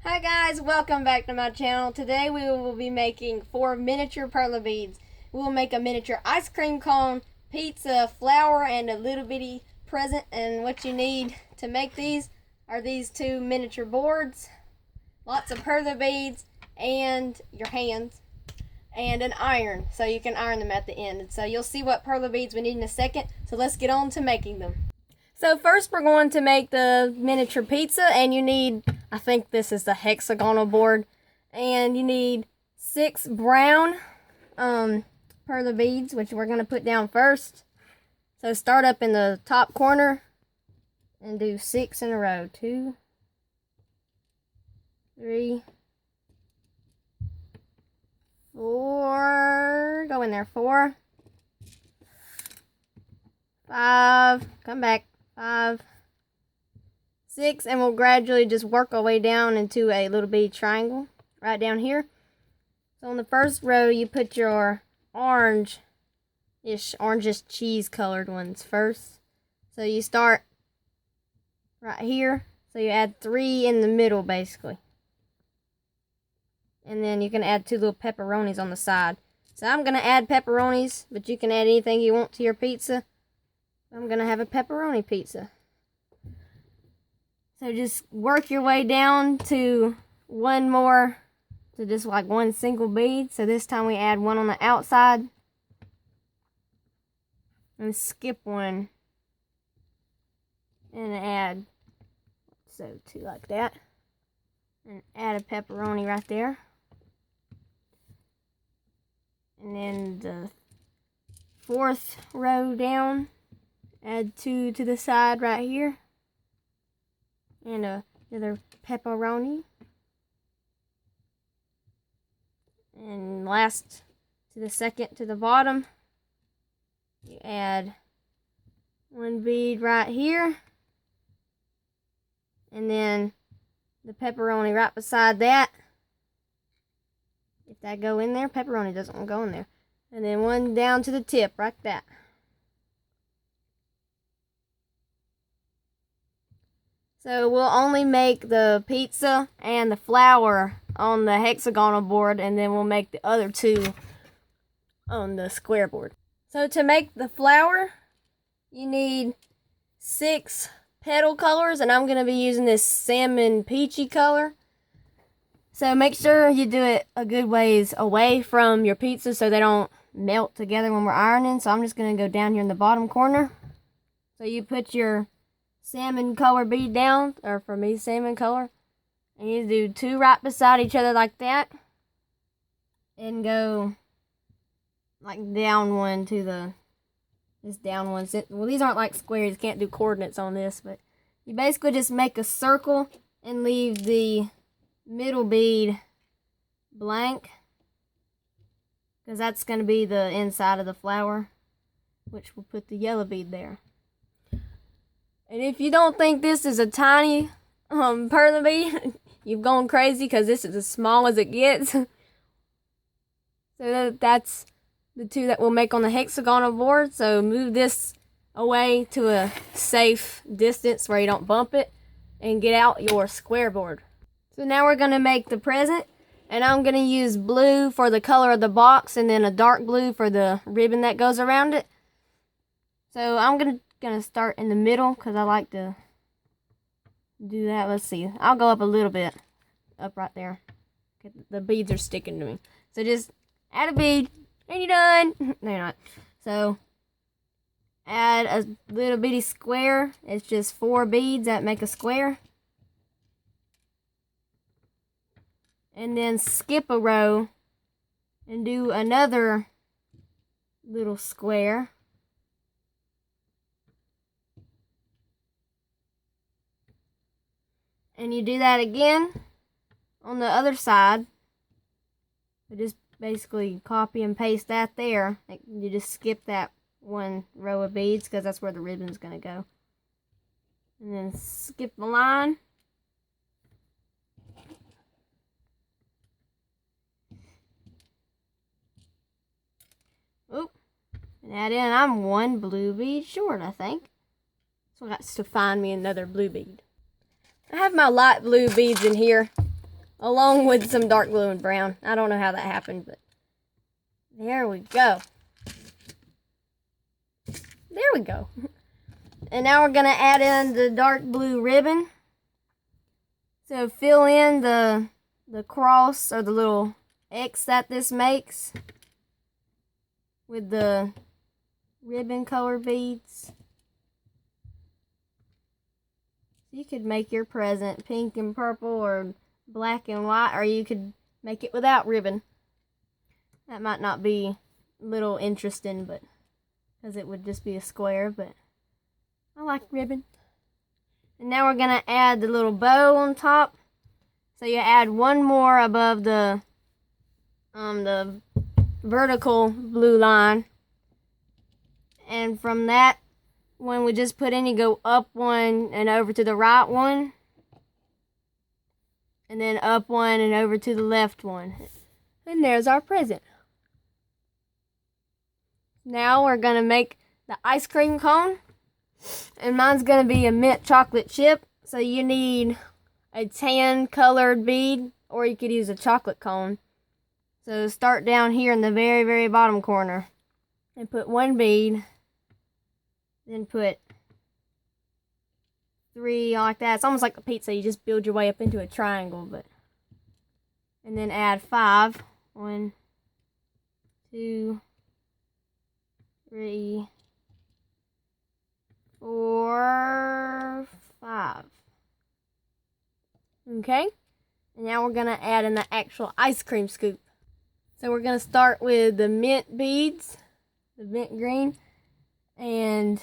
Hi guys, welcome back to my channel. Today we will be making 4 miniature Perler beads. We will make a miniature ice cream cone, pizza, flower, and a little bitty present. And what you need to make these are these 2 miniature boards, lots of Perler beads, and your hands, and an iron so you can iron them at the end. So you'll see what Perler beads we need in a second. So let's get on to making them. So first we're going to make the miniature pizza, and you need, I think this is the hexagonal board, and you need 6 brown Perler beads, which we're going to put down first. So start up in the top corner and do 6 in a row. 2, 3, 4, go in there, 4, 5, come back, 5, 6, and we'll gradually just work our way down into a little bitty triangle right down here. So on the first row, you put your orangish cheese colored ones first. So you start right here. So you add 3 in the middle basically. And then you can add 2 little pepperonis on the side. So I'm going to add pepperonis, but you can add anything you want to your pizza. I'm going to have a pepperoni pizza. So just work your way down to one more, to just like one single bead. So this time we add 1 on the outside. And skip 1. And add, so 2 like that. And add a pepperoni right there. And then the 4th row down, add 2 to the side right here. And another pepperoni. And last, to the second to the bottom, you add 1 bead right here. And then the pepperoni right beside that. If that go in there, pepperoni doesn't want to go in there. And then 1 down to the tip, like that. So we'll only make the pizza and the flower on the hexagonal board, and then we'll make the other 2 on the square board. So to make the flower, you need 6 petal colors, and I'm going to be using this salmon peachy color. So make sure you do it a good ways away from your pizza so they don't melt together when we're ironing. So I'm just going to go down here in the bottom corner. So you put your salmon color bead down, or for me, salmon color. And you do 2 right beside each other like that. And go like down 1 to the, this down 1. Well, these aren't like squares, you can't do coordinates on this, but you basically just make a circle and leave the middle bead blank, because that's going to be the inside of the flower, which will put the yellow bead there. And if you don't think this is a tiny Perler bead, you've gone crazy, because this is as small as it gets. So that's the 2 that we'll make on the hexagonal board. So move this away to a safe distance where you don't bump it, and get out your square board. So now we're going to make the present, and I'm going to use blue for the color of the box, and then a dark blue for the ribbon that goes around it. So I'm going to start in the middle, because I like to do that. Let's see. I'll go up a little bit. Up right there. The beads are sticking to me. So just add a bead, and you're done. No, you're not. So add a little bitty square. It's just 4 beads that make a square. And then skip a row and do another little square. And you do that again on the other side. So just basically copy and paste that there. You just skip that 1 row of beads, because that's where the ribbon's going to go. And then skip the line. Oop. And add in, I'm 1 blue bead short, I think. So I got to find me another blue bead. I have my light blue beads in here. along with some dark blue and brown. I don't know how that happened, but there we go. There we go. And now we're going to add in the dark blue ribbon. So fill in the cross or the little X that this makes with the ribbon color beads. You could make your present pink and purple or black and white, or you could make it without ribbon. That might not be a little interesting, but because it would just be a square, but I like ribbon. And now we're gonna add the little bow on top. So you add one more above the vertical blue line, and from that one we just put in, you go up one and over to the right one, and then up one and over to the left one, and there's our present. Now we're gonna make the ice cream cone, and mine's gonna be a mint chocolate chip. So you need a tan colored bead, or you could use a chocolate cone. So start down here in the very, very bottom corner and put one bead, then put 3 like that. It's almost like a pizza. You just build your way up into a triangle, but and then add 5. 1, 2, 3, 4, 5. Okay, and now we're gonna add in the actual ice cream scoop. So we're gonna start with the mint beads, the mint green, and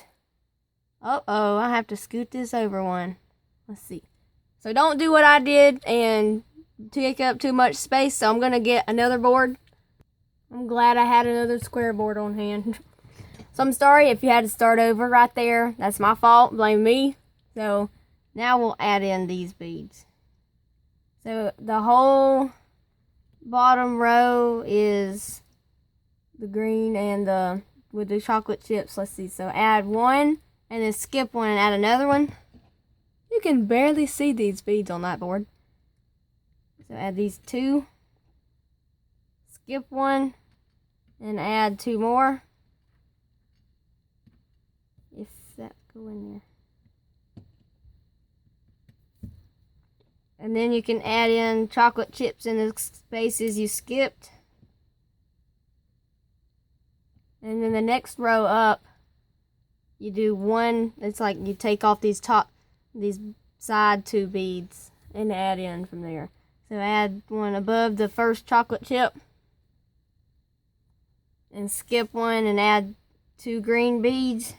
I have to scoot this over one. Let's see. So don't do what I did and take up too much space. So I'm gonna get another board. I'm glad I had another square board on hand. So I'm sorry if you had to start over right there. That's my fault. Blame me. So now we'll add in these beads. So the whole bottom row is the green and with the chocolate chips. Let's see. So add 1 and then skip 1 and add another one. You can barely see these beads on that board. So add these 2. Skip 1 and add 2 more. If that go in there. And then you can add in chocolate chips in the spaces you skipped. And then the next row up, you do 1. It's like you take off these side 2 beads and add in from there. So add 1 above the first chocolate chip. And skip 1 and add 2 green beads.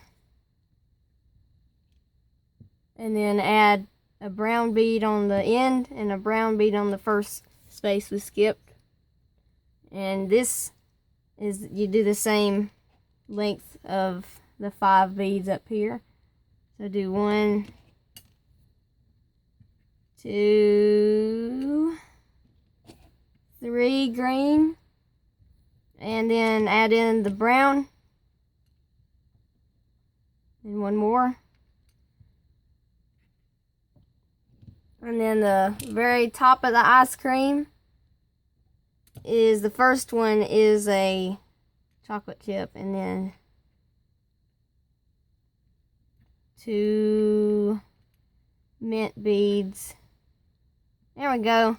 And then add a brown bead on the end and a brown bead on the first space we skipped. And this is, you do the same length of the 5 beads up here. So do 1, 2, 3 green, and then add in the brown, and 1 more. And then the very top of the ice cream is, the first one is a chocolate chip, and then 2 mint beads. There we go.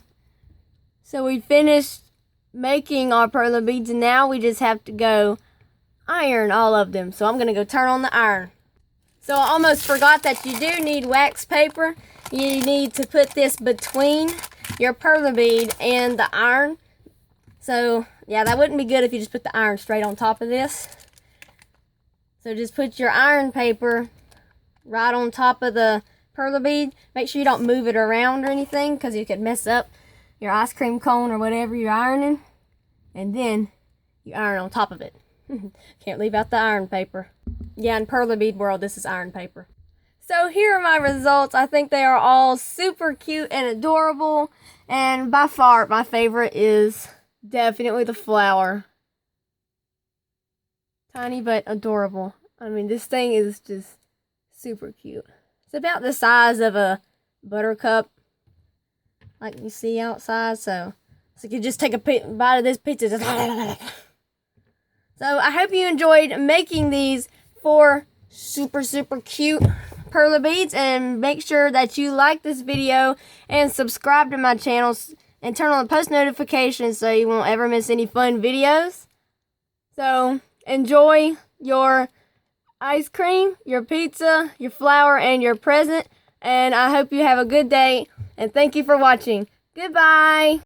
So we finished making our Perler beads, and now we just have to go iron all of them. So I'm going to go turn on the iron. So I almost forgot that you do need wax paper. You need to put this between your Perler bead and the iron. So yeah, that wouldn't be good if you just put the iron straight on top of this. So just put your iron paper right on top of the Perler bead. Make sure you don't move it around or anything, because you could mess up your ice cream cone or whatever you're ironing. And then you iron on top of it. Can't leave out the iron paper. Yeah, in Perler bead world, this is iron paper. So here are my results. I think they are all super cute and adorable. And by far, my favorite is definitely the flower. Tiny but adorable. I mean, this thing is just super cute. It's about the size of a buttercup. like you see outside. So you can just take a bite of this pizza. So I hope you enjoyed making these 4 super cute Perler beads, and make sure that you like this video and subscribe to my channel and turn on the post notifications so you won't ever miss any fun videos. So enjoy your ice cream, your pizza, your flower, and your present, and I hope you have a good day, and thank you for watching. Goodbye!